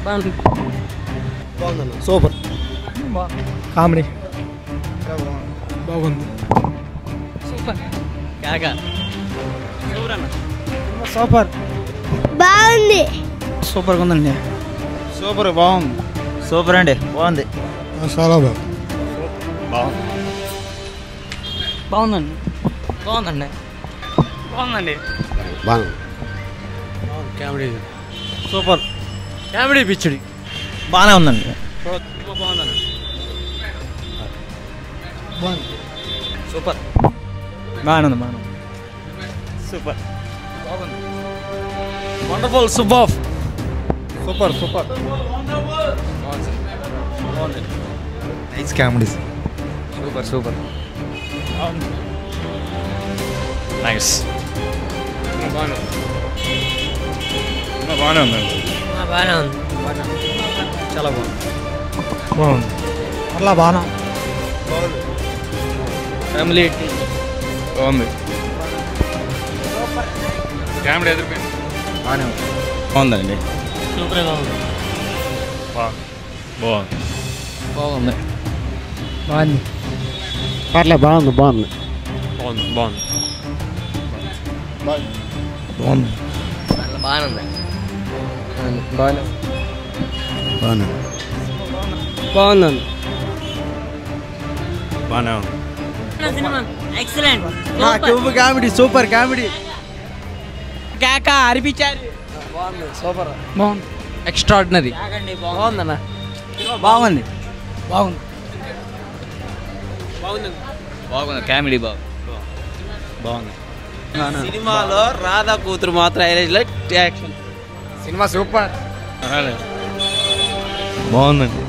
బాగుందన్న super. Comedy బాగుంది. Super super బాగుంది. సూపర్గా ఉందండి. సూపర్ బాగుంది. సూపర్ అండి, బాగుంది. చాలా బాగుంది. బాగుందండి. బాగుందండి. బాగుందండి. బాగుంది. Comedy super. కామెడీ పిచ్చిడి బాగానే ఉందండి. బాగుందండి. సూపర్. బాగానే ఉంది. బాగానే ఉంది. సూపర్. బాగుంది. Wonderful. Super. Super. Super. Nice comedy. Super super. Nice. బాగానే ఉంది. బాగానే ఉందండి. బాగానే ఉంది. చాలా బాగుంది. బాగుంది. అట్లా బాగా ఫ్యామిలీ బాగుంది. కామెడీ ఎదురుపోయింది. బాగానే ఉంది. బాగుందండి. సూపర్గా ఉంది. బాగుంది. బాగుంది. బాగుంది. పర్లే బాగుంది. బాగుంది. బాగుంది. బాగుంది. బాగుంది. బాగానే ఉంది. బాగానే బాగుంది. బాగుందండి. బాగానే ఉంది. ఎక్సలెంట్. కామెడీ. Super comedy. కేక అరిపించారు. బాగుంది. సూపర్. బాగుంది. ఎక్స్ట్రాడినరీ. బాగుందన్న. బాగుంది. బాగుంది. బాగుంది. కామెడీ బాగుంది. సినిమాలో రాధా కూతురు మాత్రం హైలైట్ యాక్షన్. Cinema super. బాగుందండి.